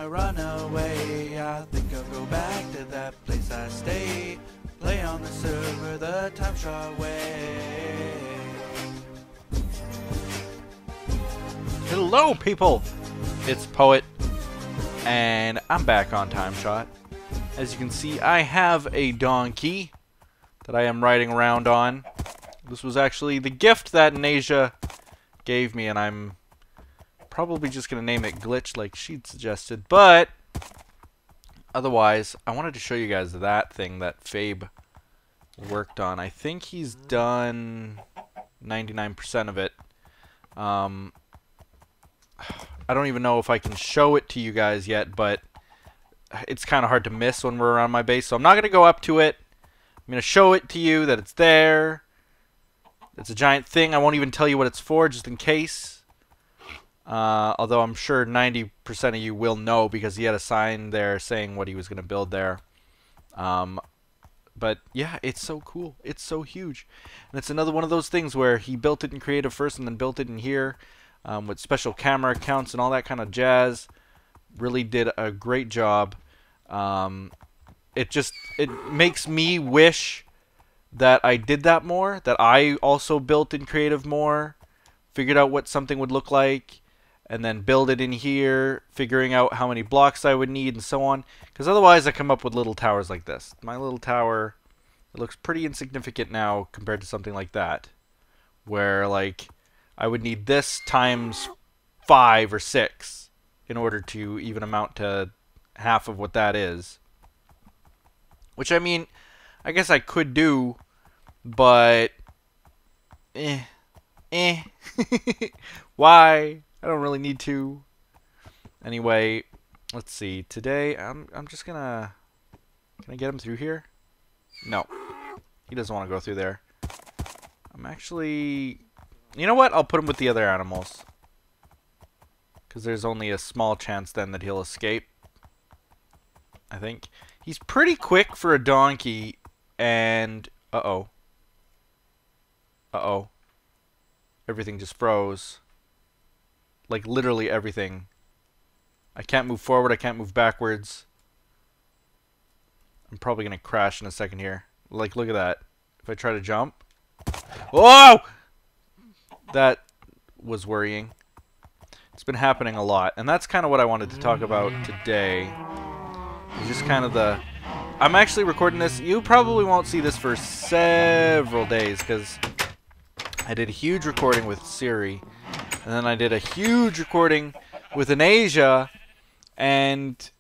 wanna run away. I think I'll go back to that place I stay. Play on the server the TimeShot way. Hello, people! It's Poet, and I'm back on TimeShot. As you can see, I have a donkey that I am riding around on. This was actually the gift that Nasia gave me, and I'm probably just going to name it Glitch like she'd suggested. But otherwise, I wanted to show you guys that thing that Fabe worked on. I think he's done 99% of it. I don't even know if I can show it to you guys yet, but it's kind of hard to miss when we're around my base, so I'm not going to go up to it. I'm going to show it to you that it's there. It's a giant thing. I won't even tell you what it's for, just in case. Although I'm sure 90% of you will know, because he had a sign there saying what he was going to build there. But yeah, it's so cool. It's so huge. And it's another one of those things where he built it in creative first and then built it in here. With special camera accounts and all that kind of jazz. Really did a great job. It makes me wish that I did that more, that I also built in creative more, figured out what something would look like, and then build it in here, figuring out how many blocks I would need and so on. Because otherwise I come up with little towers like this. My little tower, it looks pretty insignificant now compared to something like that, where like I would need this times 5 or 6 in order to even amount to half of what that is. Which, I mean, I guess I could do, but why? I don't really need to. Anyway, let's see. Today, I'm just gonna... Can I get him through here? No. He doesn't want to go through there. I'm actually... You know what? I'll put him with the other animals. Because there's only a small chance then that he'll escape. I think. He's pretty quick for a donkey. And... Uh-oh. Uh-oh. Everything just froze. Like, literally everything. I can't move forward. I can't move backwards. I'm probably going to crash in a second here. Like, look at that. If I try to jump... Whoa! That was worrying. It's been happening a lot, and that's kind of what I wanted to talk about today. It's just kind of the... I'm actually recording this. You probably won't see this for several days, because I did a huge recording with Siri, and then I did a huge recording with Nasia, and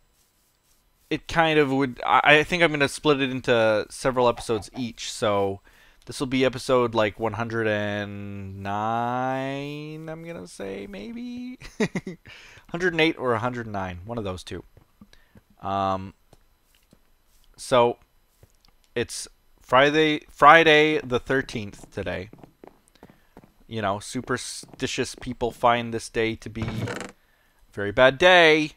it kind of would... I think I'm going to split it into several episodes each, so... This will be episode like 109, I'm going to say, maybe? 108 or 109, one of those two. So, it's Friday the 13th today. You know, superstitious people find this day to be a very bad day.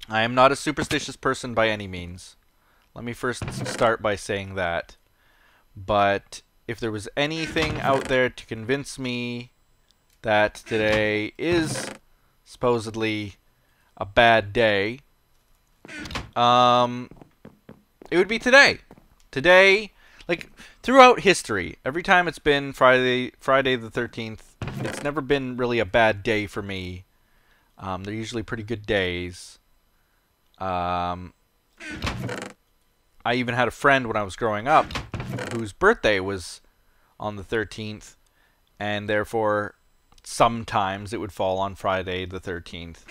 I am not a superstitious person by any means. Let me first start by saying that. But if there was anything out there to convince me that today is supposedly a bad day, it would be today. Today, like, throughout history, every time it's been Friday the 13th, it's never been really a bad day for me. They're usually pretty good days. I even had a friend when I was growing up whose birthday was on the 13th, and therefore sometimes it would fall on Friday the 13th.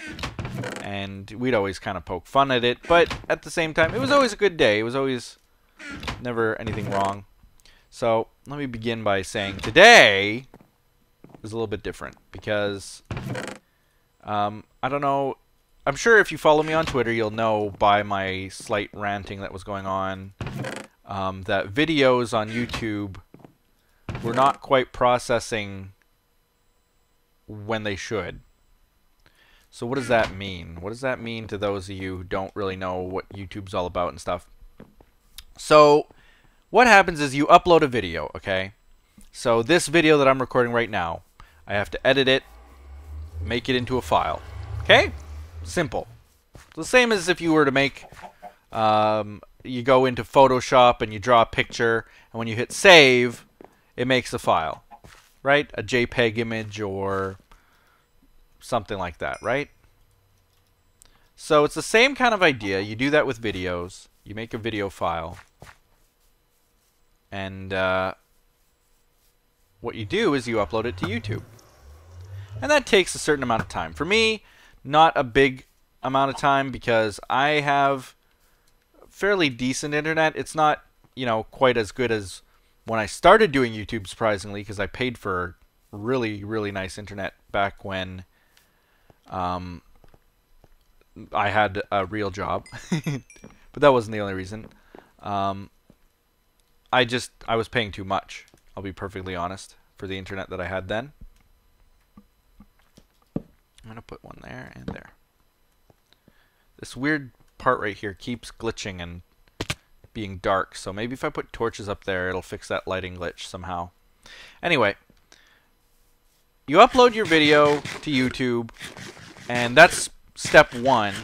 And we'd always kind of poke fun at it, but at the same time, it was always a good day. It was always never anything wrong. So let me begin by saying today was a little bit different, because I don't know. I'm sure if you follow me on Twitter, you'll know by my slight ranting that was going on that videos on YouTube were not quite processing when they should. So what does that mean? What does that mean to those of you who don't really know what YouTube's all about and stuff? So what happens is you upload a video, okay? So this video that I'm recording right now, I have to edit it, make it into a file. Okay? Simple. The same as if you were to make, you go into Photoshop and you draw a picture, and when you hit save, it makes a file, right? A JPEG image or something like that, right? So it's the same kind of idea. You do that with videos. You make a video file. And what you do is you upload it to YouTube. And that takes a certain amount of time. For me, not a big amount of time because I have fairly decent internet. It's not, you know, quite as good as when I started doing YouTube, surprisingly, because I paid for really, really nice internet back when I had a real job. But that wasn't the only reason. I was paying too much, I'll be perfectly honest, for the internet that I had then. I'm going to put one there and there. This weird part right here keeps glitching and being dark, so maybe if I put torches up there, it'll fix that lighting glitch somehow. Anyway, you upload your video to YouTube, and that's step 1.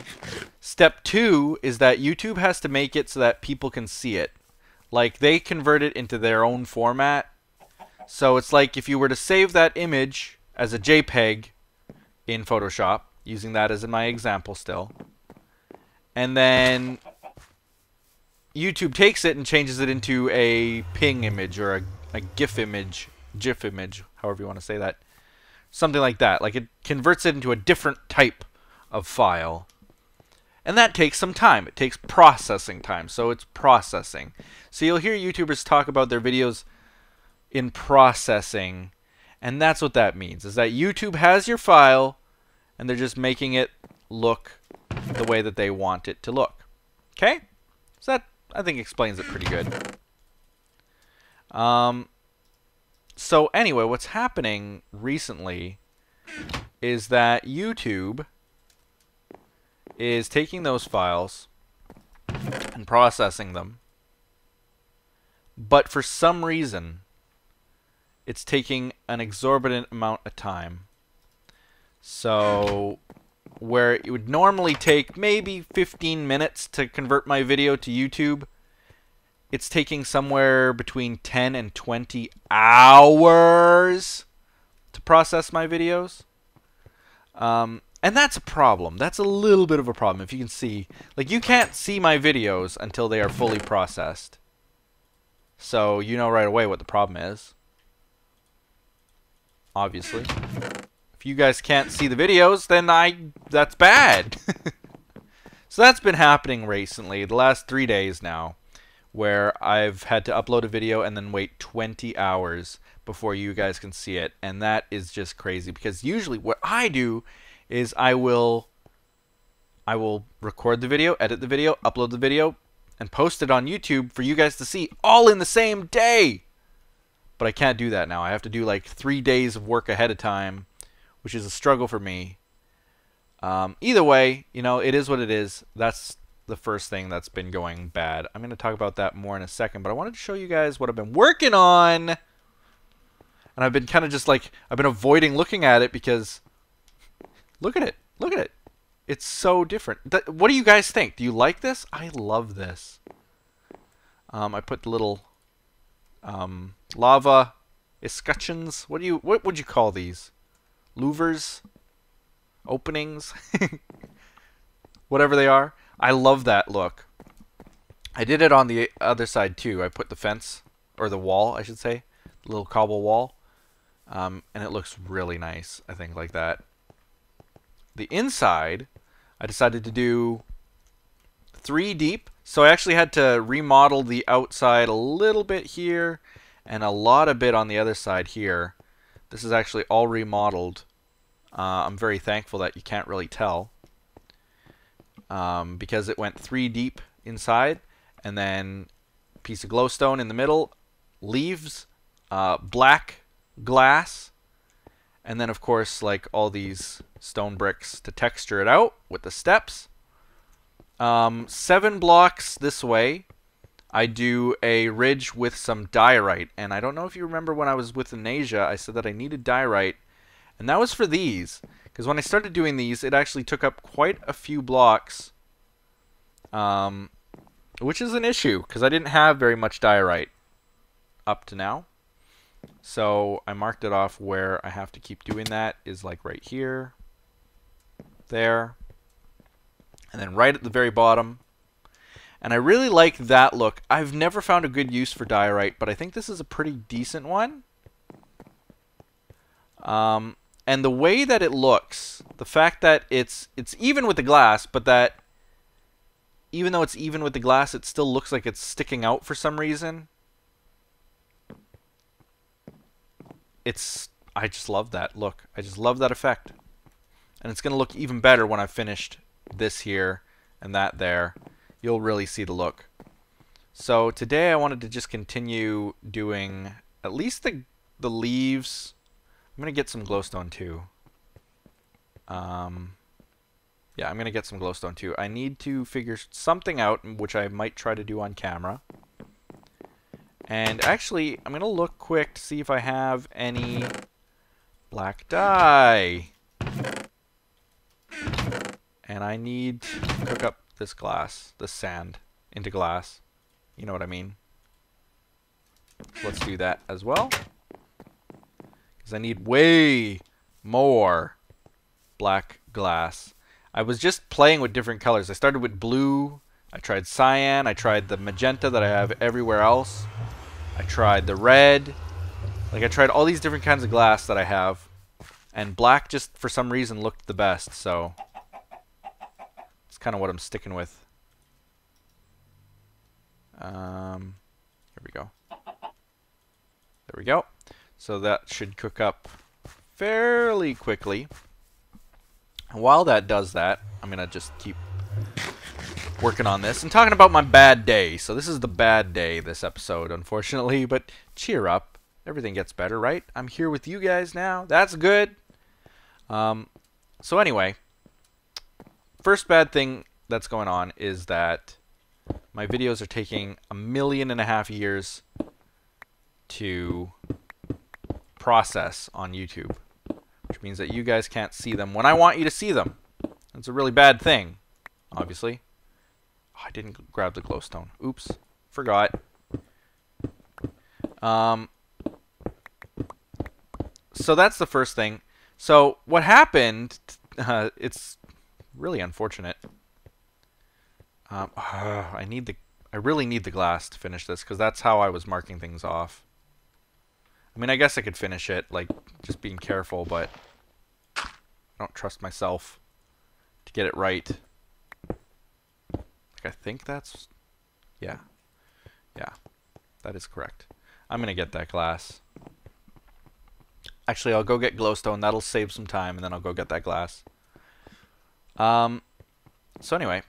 Step 2 is that YouTube has to make it so that people can see it. Like, they convert it into their own format. So it's like if you were to save that image as a JPEG in Photoshop, using that as in my example still, and then YouTube takes it and changes it into a ping image or a GIF image, however you want to say that. Something like that. Like, it converts it into a different type of file. And that takes some time. It takes processing time. So it's processing. So you'll hear YouTubers talk about their videos in processing. And that's what that means. Is that YouTube has your file and they're just making it look the way that they want it to look. Okay? So that, I think, explains it pretty good. So anyway, what's happening recently is that YouTube is taking those files and processing them, but for some reason it's taking an exorbitant amount of time. So where it would normally take maybe 15 minutes to convert my video to YouTube, it's taking somewhere between 10 and 20 hours to process my videos. And that's a problem. That's a little bit of a problem. If you can see, like, you can't see my videos until they are fully processed. So you know right away what the problem is. Obviously. If you guys can't see the videos, then that's bad. So that's been happening recently, the last 3 days now, where I've had to upload a video and then wait 20 hours before you guys can see it. And that is just crazy, because usually what I do is I will record the video, edit the video, upload the video, and post it on YouTube for you guys to see all in the same day. But I can't do that now. I have to do like 3 days of work ahead of time, which is a struggle for me. Either way, you know, it is what it is. That's the first thing that's been going bad. I'm going to talk about that more in a second, but I wanted to show you guys what I've been working on. And I've been kind of just like, I've been avoiding looking at it because look at it. Look at it. It's so different. What do you guys think? Do you like this? I love this. I put the little lava escutcheons. What would you call these? Louvers? Openings? Whatever they are. I love that look. I did it on the other side too. I put the fence, or the wall, I should say. The little cobble wall. And it looks really nice, I think, like that. The inside, I decided to do 3 deep. So I actually had to remodel the outside a little bit here and a lot of bit on the other side here. This is actually all remodeled. I'm very thankful that you can't really tell. Because it went 3 deep inside, and then a piece of glowstone in the middle, leaves, black glass, and then of course like all these stone bricks to texture it out with the steps. 7 blocks this way I do a ridge with some diorite, and I don't know if you remember when I was with Asia I said that I needed diorite, and that was for these, Because when I started doing these, it actually took up quite a few blocks, which is an issue because I didn't have very much diorite up to now. So I marked it off where I have to keep doing that is like right here, there, and then right at the very bottom. And I really like that look. I've never found a good use for diorite, but I think this is a pretty decent one. And the way that it looks, the fact that it's even with the glass, but that even though it's even with the glass, it still looks like it's sticking out for some reason. I just love that look. I just love that effect. And it's going to look even better when I've finished this here and that there. You'll really see the look. So today I wanted to just continue doing at least the leaves. I'm going to get some glowstone too. Yeah, I'm going to get some glowstone too. I need to figure something out, which I might try to do on camera. And actually, I'm going to look quick to see if I have any black dye. And I need to cook up this glass, this sand, into glass. You know what I mean. So let's do that as well. Because I need way more black glass. I was just playing with different colors. I started with blue. I tried cyan. I tried the magenta that I have everywhere else. I tried the red. Like, I tried all these different kinds of glass that I have. And black just, for some reason, looked the best. So, it's kind of what I'm sticking with. Here we go. There we go. So that should cook up fairly quickly. And while that does that, I'm going to just keep working on this and talking about my bad day. So this is the bad day, this episode, unfortunately, but cheer up. Everything gets better, right? I'm here with you guys now. That's good. So anyway, first bad thing that's going on is that my videos are taking 1.5 million years to process on YouTube, which means that you guys can't see them when I want you to see them. That's a really bad thing, obviously. Oh, I didn't grab the glowstone. Oops. Forgot. So that's the first thing. So what happened, it's really unfortunate. I really need the glass to finish this, because that's how I was marking things off. I mean, I guess I could finish it, like, just being careful, but I don't trust myself to get it right. Like, I think that's... Yeah. Yeah. That is correct. I'm going to get that glass. Actually, I'll go get glowstone. That'll save some time, and then I'll go get that glass. So anyway,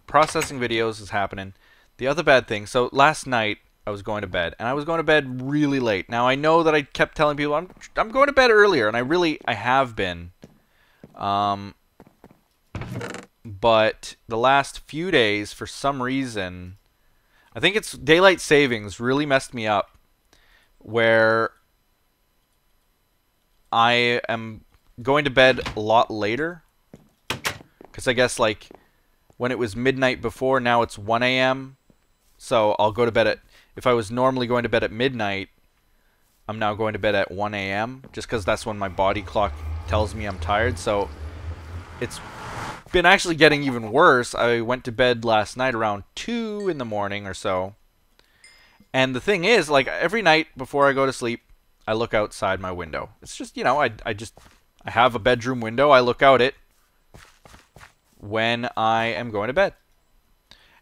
processing videos is happening. The other bad thing, so last night I was going to bed, and I was going to bed really late. Now I know that I kept telling people I'm going to bed earlier, and I have been. But the last few days, for some reason, I think it's daylight savings really messed me up, where I am going to bed a lot later. Because I guess, like, when it was midnight before, now it's 1 a.m. So I'll go to bed at... If I was normally going to bed at midnight, I'm now going to bed at 1 a.m. Just because that's when my body clock tells me I'm tired. So it's been actually getting even worse. I went to bed last night around 2 in the morning or so. And the thing is, like, every night before I go to sleep, I look outside my window. It's just, you know, I have a bedroom window. I look out it when I am going to bed.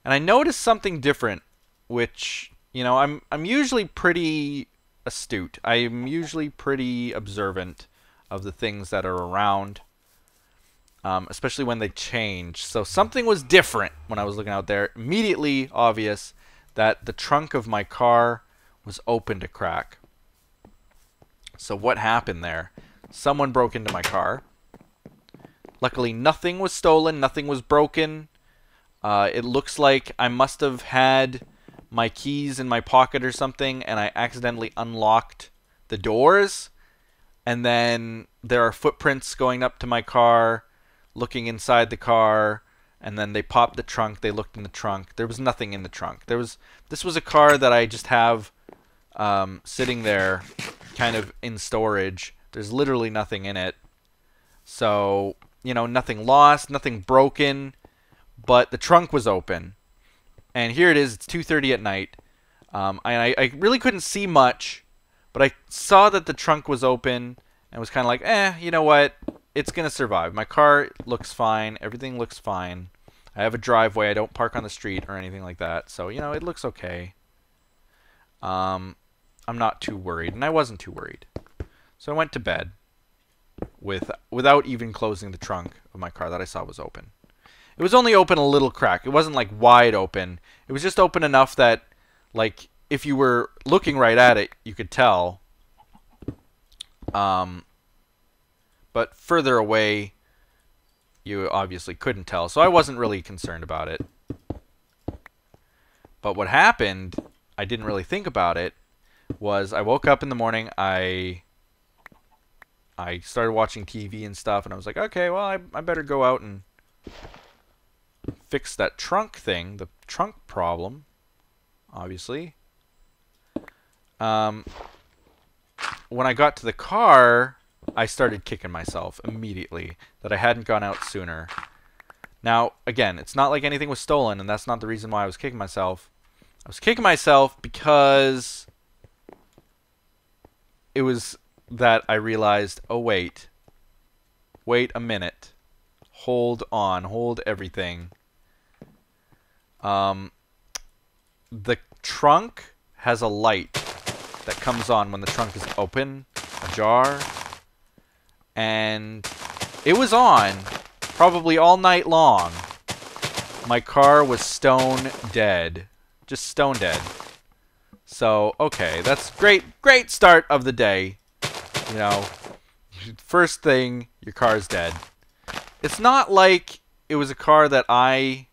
And I noticed something different, which, you know, I'm usually pretty astute. I'm usually pretty observant of the things that are around, especially when they change. So something was different when I was looking out there. Immediately obvious that the trunk of my car was open to crack. So what happened there? Someone broke into my car. Luckily, nothing was stolen. Nothing was broken. It looks like I must have had my keys in my pocket or something, and I accidentally unlocked the doors. And then there are footprints going up to my car, looking inside the car, and then they popped the trunk. They looked in the trunk. There was nothing in the trunk. This was a car that I just have sitting there, kind of in storage. There's literally nothing in it. So, nothing lost, nothing broken, but the trunk was open. And here it is. It's 2:30 at night. And I really couldn't see much, but I saw that the trunk was open and was kind of like, you know what? It's going to survive. My car looks fine. Everything looks fine. I have a driveway. I don't park on the street or anything like that. So, it looks okay. I'm not too worried, and I wasn't too worried. So I went to bed without even closing the trunk of my car that I saw was open. It was only open a little crack. It wasn't like wide open. It was just open enough that, like, if you were looking right at it, you could tell. But further away, you obviously couldn't tell. So I wasn't really concerned about it. But what happened, I didn't really think about it, was I woke up in the morning, I started watching TV and stuff, and I was like, okay, well, I better go out and fix that trunk thing, the trunk problem, obviously. When I got to the car, I started kicking myself immediately that I hadn't gone out sooner. Now, again, it's not like anything was stolen, and that's not the reason why I was kicking myself. I was kicking myself because it was that I realized, oh, wait a minute. Hold on, hold everything. The trunk has a light that comes on when the trunk is open, ajar, and it was on probably all night long. My car was stone dead. Just stone dead. So, okay, that's great start of the day. First thing, your car's dead. It's not like it was a car that I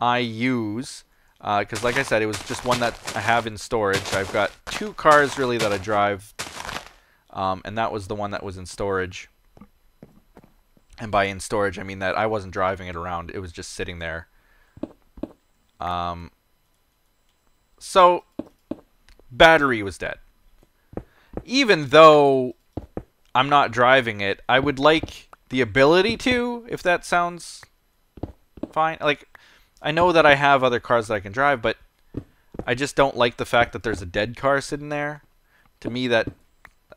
use, because like I said, it was just one that I have in storage. I've got two cars really that I drive, and that was the one that was in storage. And by in storage, I mean that I wasn't driving it around. It was just sitting there. So, battery was dead. Even though I'm not driving it, I would like the ability to, if that sounds fine. Like, I know that I have other cars that I can drive, but I just don't like the fact that there's a dead car sitting there. To me,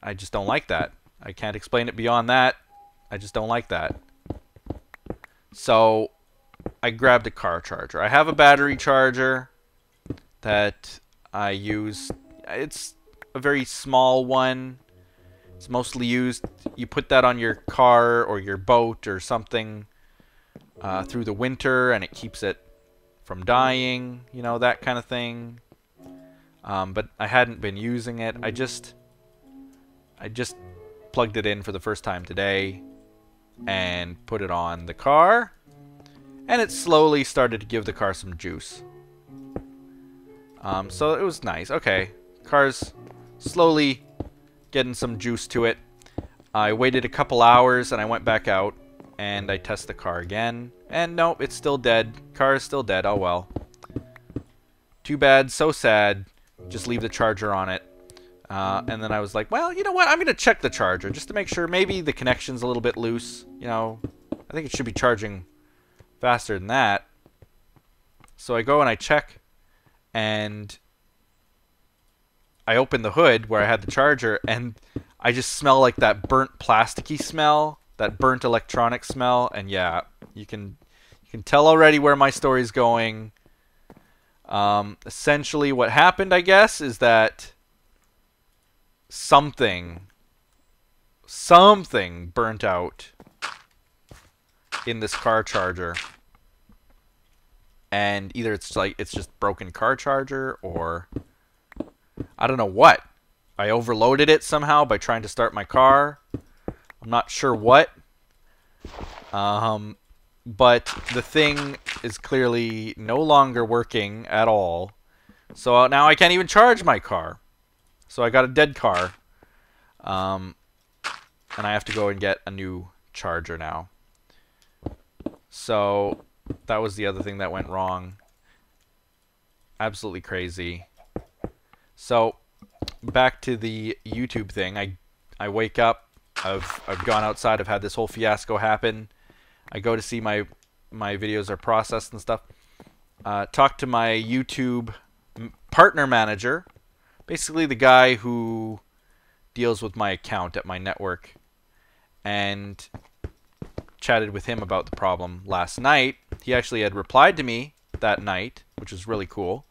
I just don't like that. I can't explain it beyond that. I just don't like that. So, I grabbed a car charger. I have a battery charger that I use. It's a very small one. It's mostly used. You put that on your car or your boat or something through the winter, and it keeps it from dying, that kind of thing. But I hadn't been using it. I just plugged it in for the first time today and put it on the car, and it slowly started to give the car some juice. So it was nice. Okay, car's slowly getting some juice to it. I waited a couple hours and I went back out and I tested the car again, and nope, it's still dead. Car is still dead. Oh well. Too bad, so sad. Just leave the charger on it. And then I was like, well, you know what? I'm going to check the charger just to make sure. Maybe the connection's a little bit loose. I think it should be charging faster than that. So I go and I check, and I open the hood where I had the charger, and I just smell like that burnt plasticky smell, that burnt electronic smell, and yeah, you can tell already where my story's going. Essentially what happened, I guess, is that something burnt out in this car charger. And either it's just broken car charger, or I don't know what. I overloaded it somehow by trying to start my car. I'm not sure what. But the thing is clearly no longer working at all. So now I can't even charge my car. So I got a dead car. and I have to go and get a new charger now. So that was the other thing that went wrong. Absolutely crazy. So back to the YouTube thing. I wake up. I've gone outside. I've had this whole fiasco happen. I go to see my videos are processed and stuff. Talk to my YouTube partner manager, basically the guy who deals with my account at my network, and chatted with him about the problem last night. He actually had replied to me that night, which was really cool,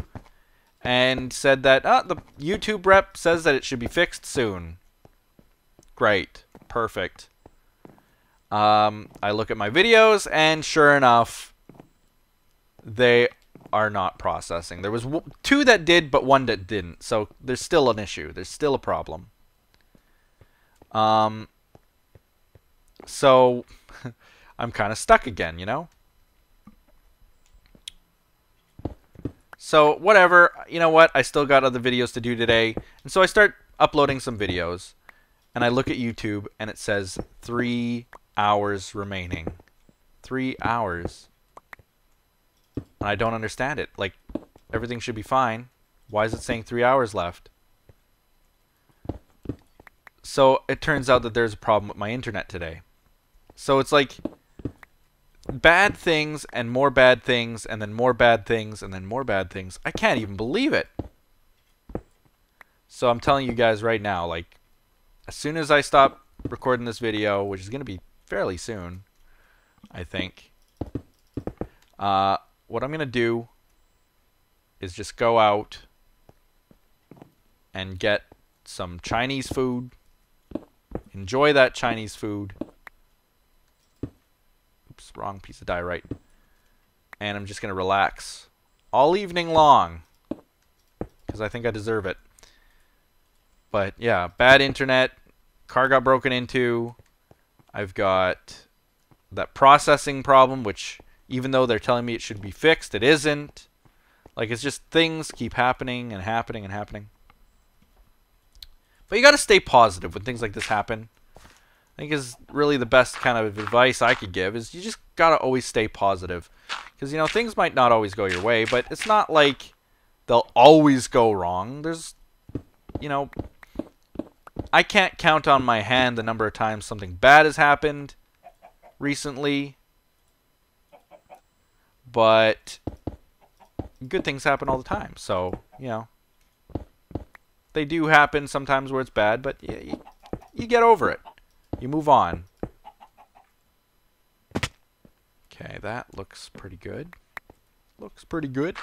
and said that the YouTube rep says that it should be fixed soon. Great. Perfect. I look at my videos, and sure enough, they are not processing. There was 2 that did, but 1 that didn't. So there's still an issue. There's still a problem. So I'm kind of stuck again, you know? So whatever, you know what? I still got other videos to do today. And so I start uploading some videos. And I look at YouTube, and it says 3 hours remaining. 3 hours. And I don't understand it. Like, everything should be fine. Why is it saying 3 hours left? So it turns out that there's a problem with my internet today. So it's like bad things and more bad things and then more bad things and then more bad things. I can't even believe it. So I'm telling you guys right now, like, as soon as I stop recording this video, which is going to be fairly soon, I think, what I'm going to do is just go out and get some Chinese food, enjoy that Chinese food. Oops, wrong piece of diorite. And I'm just going to relax all evening long because I think I deserve it. But yeah, bad internet, car got broken into. I've got that processing problem, which even though they're telling me it should be fixed, it isn't. Like, it's just things keep happening and happening and happening. But you got to stay positive when things like this happen. I think is really the best kind of advice I could give is you just got to always stay positive. Because, you know, things might not always go your way, but it's not like they'll always go wrong. There's, you know, I can't count on my hand the number of times something bad has happened recently. But good things happen all the time. So, you know, they do happen sometimes where it's bad, but you get over it. You move on. Okay, that looks pretty good. Looks pretty good.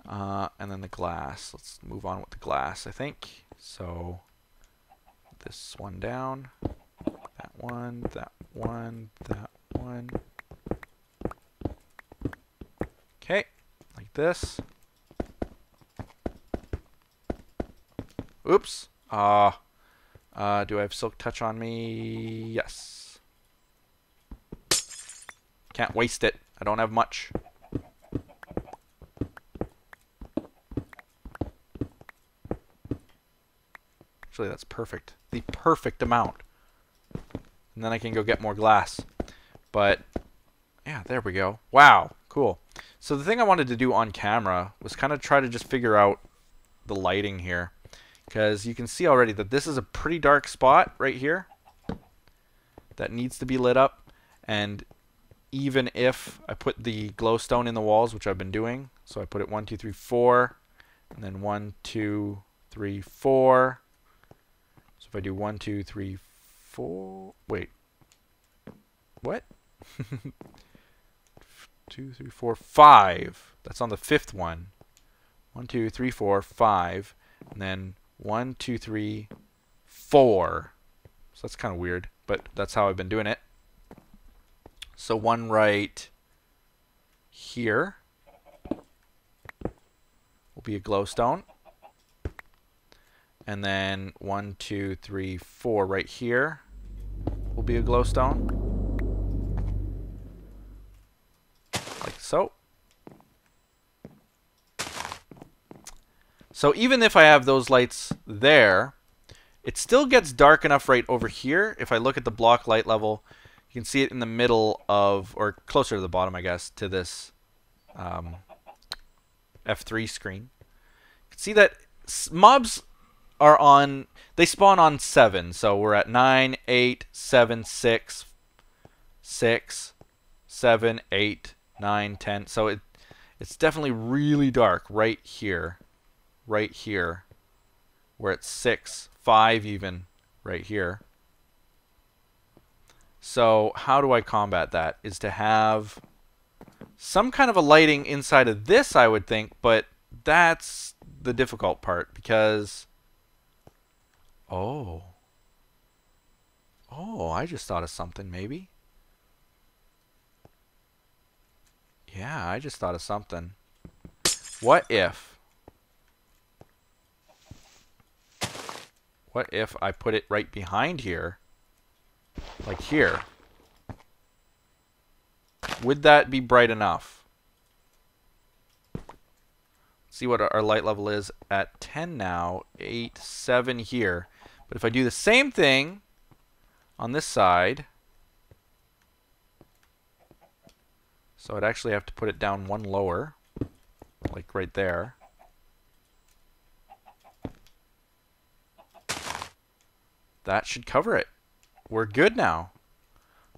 And then the glass. Let's move on with the glass, I think. So, this one down. That one, that one, that one. Okay, like this. Oops. Do I have Silk Touch on me? Yes. Can't waste it. I don't have much. Actually, that's perfect. The perfect amount. And then I can go get more glass. But, yeah, there we go. Wow, cool. So the thing I wanted to do on camera was kind of try to just figure out the lighting here. Because you can see already that this is a pretty dark spot right here that needs to be lit up. And even if I put the glowstone in the walls, which I've been doing, so I put it 1, 2, 3, 4, and then 1, 2, 3, 4. So if I do 1, 2, 3, 4, wait, what? 2, 3, 4, 5. That's on the 5th one. 1, 2, 3, 4, 5, and then 1, 2, 3, 4. So that's kind of weird, but that's how I've been doing it. So one right here will be a glowstone. And then 1, 2, 3, 4 right here will be a glowstone. Like so. So even if I have those lights there, It still gets dark enough right over here. If I look at the block light level, you can see it in the middle of, or closer to the bottom, I guess, to this F3 screen. You can see that mobs are on, they spawn on 7. So we're at 9, 8, 7, 6, 6, 7, 8, 9, 10. So it's definitely really dark right here. Right here. Where it's 6, 5 even right here. So how do I combat that? Is to have some kind of a lighting inside of this, I would think, but that's the difficult part because oh, I just thought of something maybe. Yeah, I just thought of something. What if I put it right behind here? Like here. Would that be bright enough? See what our light level is at 10 now. 8, 7 here. But if I do the same thing on this side, so I'd actually have to put it down one lower, like right there. That should cover it. We're good now.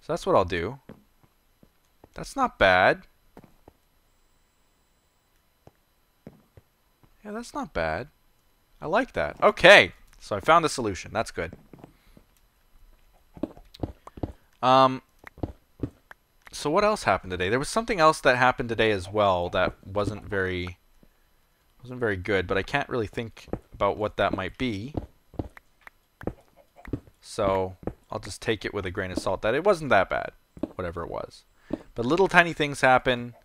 So that's what I'll do. That's not bad. Yeah, that's not bad. I like that. Okay, so I found a solution. That's good. So what else happened today? There was something else that happened today as well that wasn't very good, but I can't really think about what that might be. So I'll just take it with a grain of salt that it wasn't that bad, whatever it was. But little tiny things happen.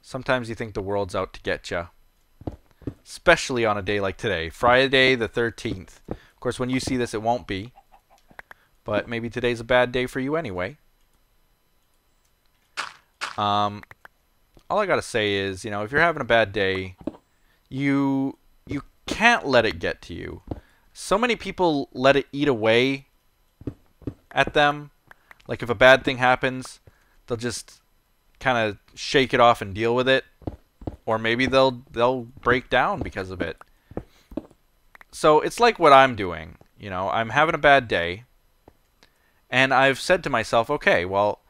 Sometimes you think the world's out to get you. Especially on a day like today, Friday the 13th. Of course, when you see this, it won't be. But maybe today's a bad day for you anyway. All I gotta say is, you know, if you're having a bad day, you can't let it get to you. So many people let it eat away at them. Like if a bad thing happens, they'll just kind of shake it off and deal with it. Or maybe they'll break down because of it. So it's like what I'm doing. You know, I'm having a bad day. And I've said to myself, okay, well,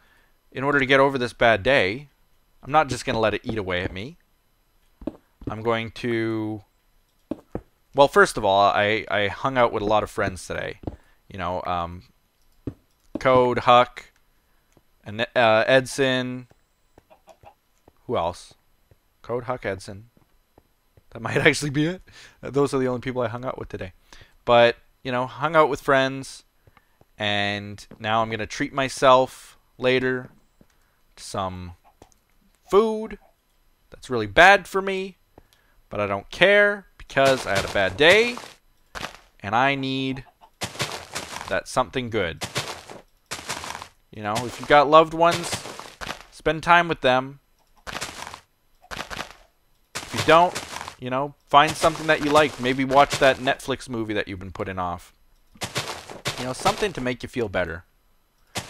in order to get over this bad day, I'm not just going to let it eat away at me. I'm going to... Well, first of all, I hung out with a lot of friends today. You know, Code, Huck, and Edson. Who else? Code, Huck, Edson. That might actually be it. Those are the only people I hung out with today. But, you know, hung out with friends. And now I'm going to treat myself later to some food that's really bad for me. But I don't care because I had a bad day. And I need that something good. You know, if you've got loved ones, spend time with them. If you don't, you know, find something that you like. Maybe watch that Netflix movie that you've been putting off. You know, something to make you feel better.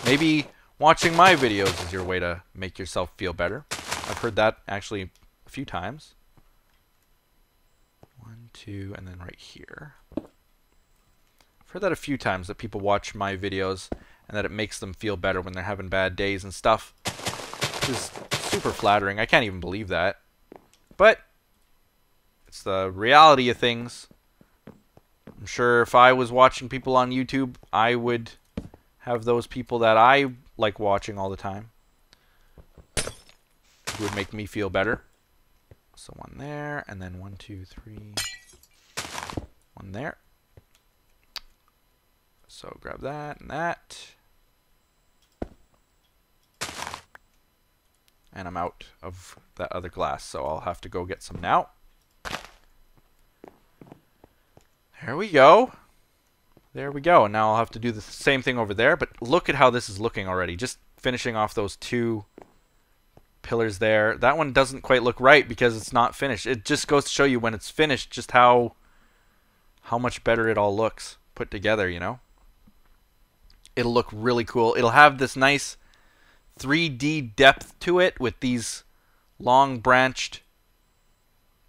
Maybe watching my videos is your way to make yourself feel better. I've heard that actually a few times. 1, 2, and then right here. I've heard that a few times, that people watch my videos and that it makes them feel better when they're having bad days and stuff. Which is super flattering. I can't even believe that. But it's the reality of things. I'm sure if I was watching people on YouTube, I would have those people that I like watching all the time. It would make me feel better. So one there, and then 1, 2, 3. One there. So grab that and that. And I'm out of that other glass, so I'll have to go get some now. There we go. There we go. And now I'll have to do the same thing over there, but look at how this is looking already. Just finishing off those 2 pillars there. That one doesn't quite look right because it's not finished. It just goes to show you when it's finished just how much better it all looks. put together, you know. It'll look really cool. It'll have this nice 3D depth to it with these long branched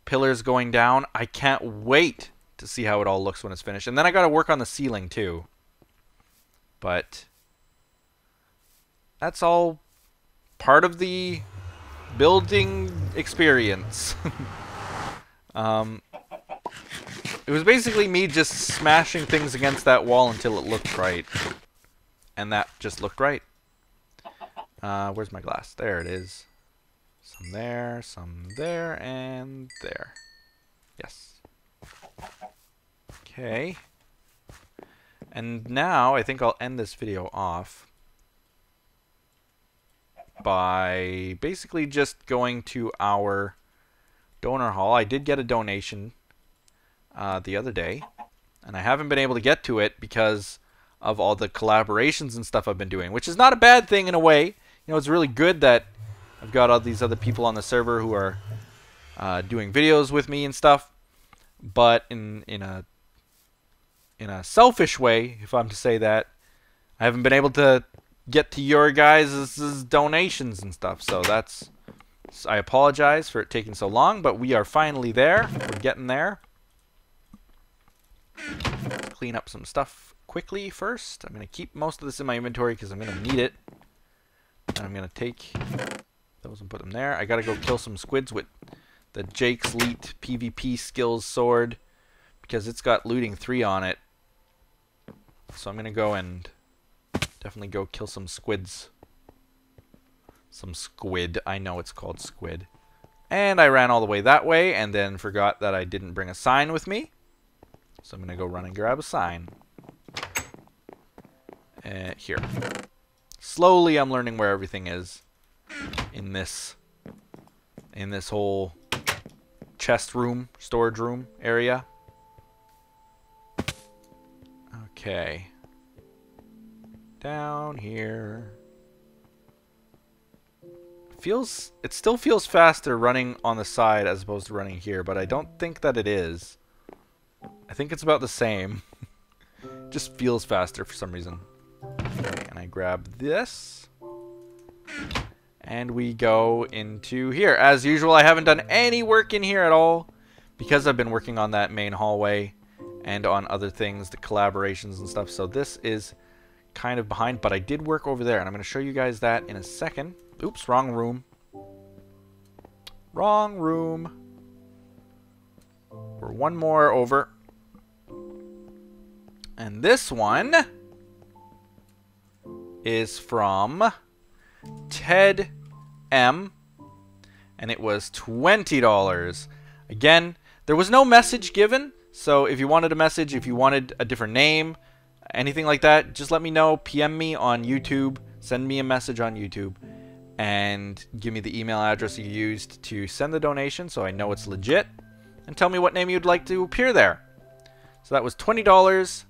pillars going down. I can't wait to see how it all looks when it's finished. And then I got to work on the ceiling too. But that's all part of the building experience. It was basically me just smashing things against that wall until it looked right. And that just looked right. Where's my glass? There it is. Some there, and there. Yes. Okay. And now I think I'll end this video off by basically just going to our donor hall. I did get a donation the other day, and I haven't been able to get to it because of all the collaborations and stuff I've been doing, which is not a bad thing in a way. You know, it's really good that I've got all these other people on the server who are doing videos with me and stuff. But in a selfish way, if I'm to say that, I haven't been able to get to your guys' donations and stuff. So I apologize for it taking so long, but we are finally there. We're getting there. Clean up some stuff quickly first. I'm going to keep most of this in my inventory because I'm going to need it. And I'm going to take those and put them there. I got to go kill some squids with the Jake's Leet PvP skills sword because it's got looting 3 on it. So I'm going to go and definitely go kill some squids. Some squid. I know it's called squid. And I ran all the way that way and then forgot that I didn't bring a sign with me. So I'm going to go run and grab a sign. Here. Slowly I'm learning where everything is in this whole chest room, storage room area. Okay. Down here. It still feels faster running on the side as opposed to running here, but I don't think that it is. I think it's about the same. Just feels faster for some reason. Okay, and I grab this. And we go into here. As usual, I haven't done any work in here at all because I've been working on that main hallway and on other things, the collaborations and stuff. So this is kind of behind, but I did work over there, and I'm going to show you guys that in a second. Oops, wrong room. Wrong room. We're one more over. And this one is from Ted M. And it was $20. Again, there was no message given. So if you wanted a message, if you wanted a different name, anything like that, just let me know. PM me on YouTube. Send me a message on YouTube. And give me the email address you used to send the donation so I know it's legit. And tell me what name you'd like to appear there. So that was $20.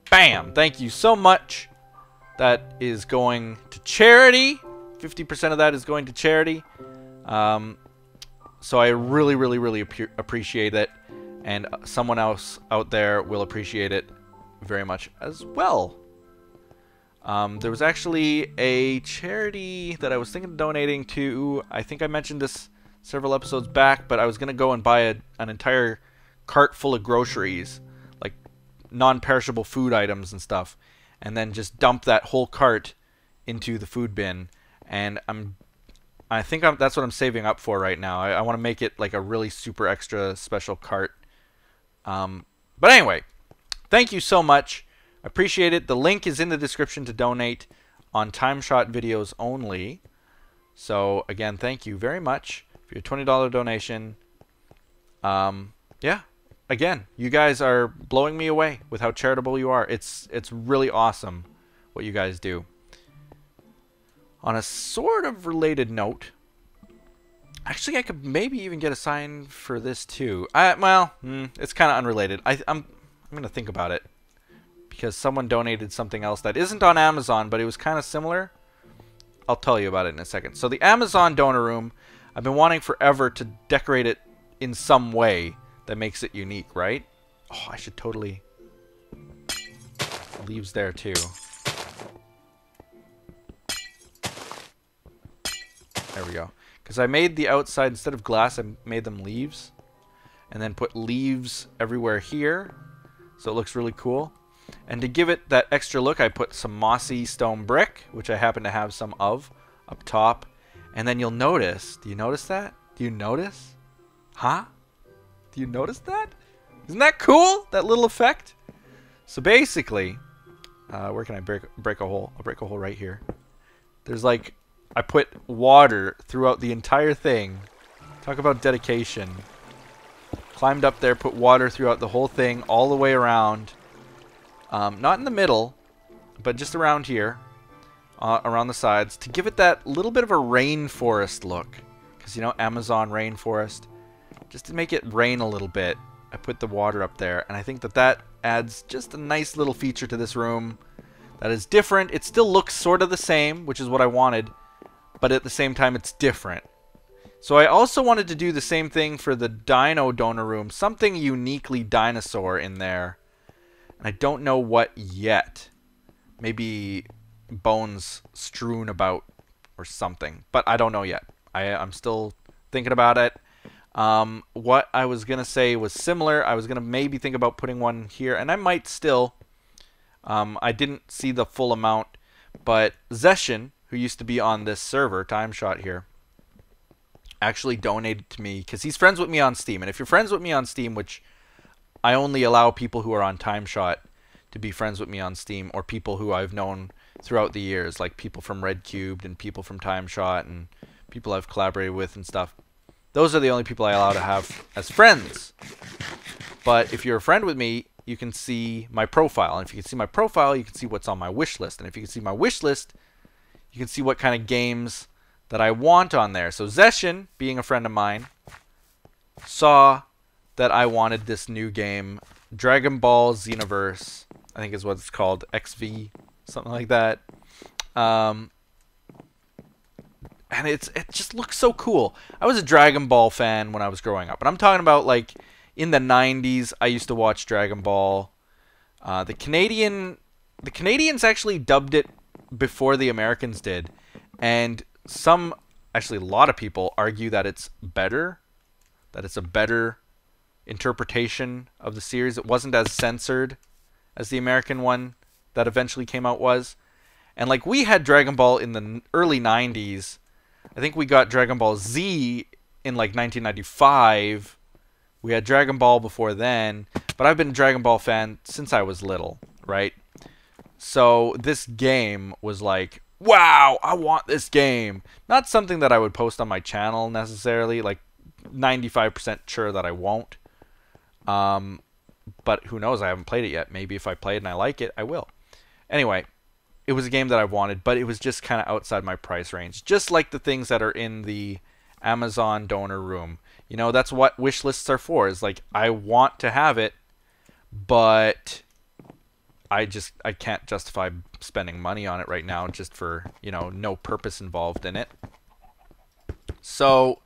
Bam! Thank you so much. That is going to charity. 50% of that is going to charity. So I really, really, really appreciate it. And someone else out there will appreciate it very much as well. There was actually a charity that I was thinking of donating to. I think I mentioned this several episodes back, but I was going to go and buy an entire cart full of groceries, like non-perishable food items and stuff, and then just dump that whole cart into the food bin. And I think that's what I'm saving up for right now. I want to make it like a really super extra special cart. But anyway, thank you so much. I appreciate it. The link is in the description to donate on TimeShot videos only. So again, thank you very much for your $20 donation. Yeah, again, you guys are blowing me away with how charitable you are. It's really awesome what you guys do. On a sort of related note, actually, I could maybe even get a sign for this too. Well, it's kind of unrelated. I'm gonna think about it because someone donated something else that isn't on Amazon, but it was kind of similar. I'll tell you about it in a second. So the Amazon donor room, I've been wanting forever to decorate it in some way that makes it unique, right? Oh, I should totally leaves there too. There we go. Because I made the outside, instead of glass, I made them leaves. And then put leaves everywhere here. So it looks really cool. And to give it that extra look, I put some mossy stone brick, which I happen to have some of, up top. And then you'll notice, do you notice that? Do you notice? Huh? Do you notice that? Isn't that cool? That little effect? So basically, where can I break a hole? I'll break a hole right here. There's like, I put water throughout the entire thing. Talk about dedication. Climbed up there, put water throughout the whole thing, all the way around. Not in the middle, but just around here. Around the sides. To give it that little bit of a rainforest look. Because, you know, Amazon rainforest. Just to make it rain a little bit, I put the water up there. And I think that that adds just a nice little feature to this room. That is different. It still looks sort of the same, which is what I wanted. But at the same time, it's different. So I also wanted to do the same thing for the dino donor room. Something uniquely dinosaur in there. And I don't know what yet. Maybe bones strewn about or something. But I don't know yet. I'm still thinking about it. What I was going to say was similar. I was going to maybe think about putting one here. And I might still. I didn't see the full amount. But Zeshin, who used to be on this server, TimeShot here, actually donated to me because he's friends with me on Steam. And if you're friends with me on Steam, which I only allow people who are on TimeShot to be friends with me on Steam, or people who I've known throughout the years, like people from Red Cubed and people from TimeShot and people I've collaborated with and stuff. Those are the only people I allow to have as friends. But if you're a friend with me, you can see my profile. And if you can see my profile, you can see what's on my wish list. And if you can see my wish list, you can see what kind of games that I want on there. So Zeshin, being a friend of mine, saw that I wanted this new game, Dragon Ball Xenoverse, I think is what it's called, XV, something like that. And it just looks so cool. I was a Dragon Ball fan when I was growing up, but I'm talking about like in the 90s. I used to watch Dragon Ball. The Canadians actually dubbed it before the Americans did, and actually a lot of people argue that it's better, that it's a better interpretation of the series. It wasn't as censored as the American one that eventually came out was. And like, we had Dragon Ball in the early 90s. I think we got Dragon Ball Z in like 1995. We had Dragon Ball before then, but I've been a Dragon Ball fan since I was little, right? So this game was like, wow, I want this game. Not something that I would post on my channel necessarily, like 95% sure that I won't. But who knows, I haven't played it yet. Maybe if I play it and I like it, I will. Anyway, it was a game that I wanted, but it was just kind of outside my price range. Just like the things that are in the Amazon donor room. You know, that's what wish lists are for. Is like, I want to have it, but I can't justify spending money on it right now just for, you know, no purpose involved in it. So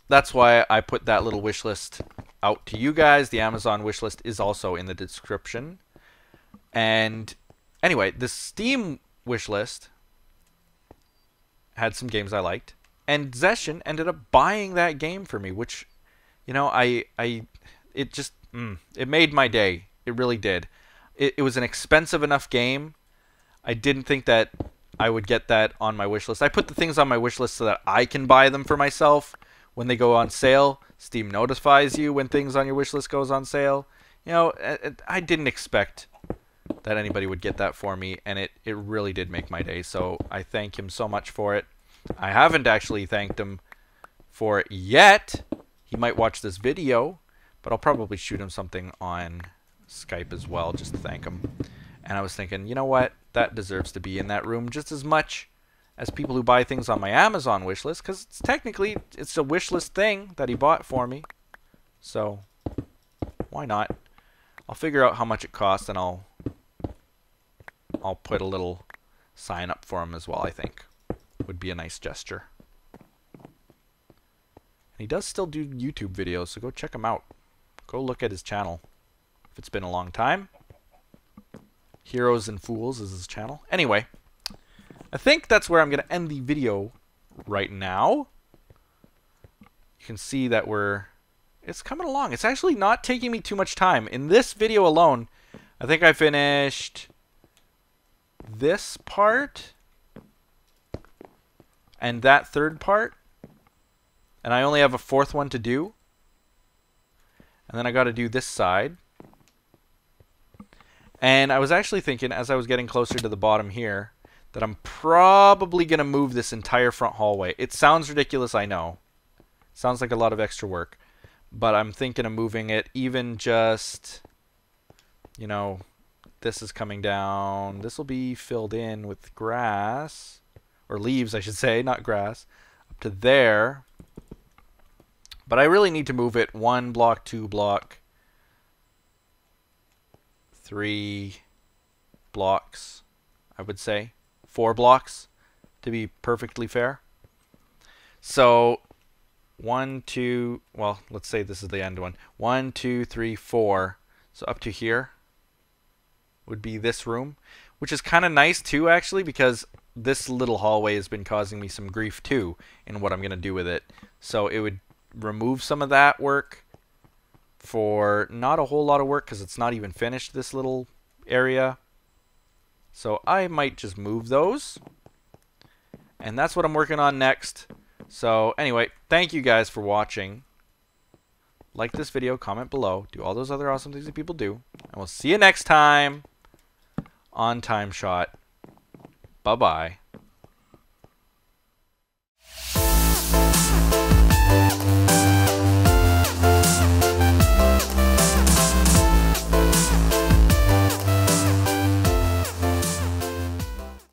that's why I put that little wish list out to you guys. The Amazon wish list is also in the description. And anyway, the Steam wish list had some games I liked, and Zeshin ended up buying that game for me, which, you know, it made my day. It really did. It was an expensive enough game. I didn't think that I would get that on my wish list. I put the things on my wish list so that I can buy them for myself when they go on sale. Steam notifies you when things on your wish list goes on sale. You know, I didn't expect that anybody would get that for me, and it really did make my day. So I thank him so much for it. I haven't actually thanked him for it yet. He might watch this video, but I'll probably shoot him something on Skype as well just to thank him. And I was thinking, you know what? That deserves to be in that room just as much as people who buy things on my Amazon wish list, because it's technically a wish list thing that he bought for me. So why not? I'll figure out how much it costs, and I'll put a little sign up for him as well. I think would be a nice gesture. And he does still do YouTube videos, so go check him out. Go look at his channel if it's been a long time. Heroes and Fools is his channel. Anyway, I think that's where I'm going to end the video right now. You can see that it's coming along. It's actually not taking me too much time. In this video alone, I think I finished this part and that third part. And I only have a fourth one to do. And then I got to do this side. And I was actually thinking, as I was getting closer to the bottom here, that I'm probably going to move this entire front hallway. It sounds ridiculous, I know. Sounds like a lot of extra work. But I'm thinking of moving it even just, you know, this is coming down. This will be filled in with grass. Or leaves, I should say, not grass. Up to there. But I really need to move it 1 block, 2 block, 3 blocks, I would say. 4 blocks, to be perfectly fair. So, 1, 2, well, let's say this is the end one. 1, 2, 3, 4. So up to here would be this room, which is kind of nice too, actually, because this little hallway has been causing me some grief too in what I'm going to do with it. So it would remove some of that work for not a whole lot of work because it's not even finished, this little area. So I might just move those. And that's what I'm working on next. So anyway, thank you guys for watching. Like this video, comment below, do all those other awesome things that people do. And we'll see you next time on TimeShot. Bye-bye.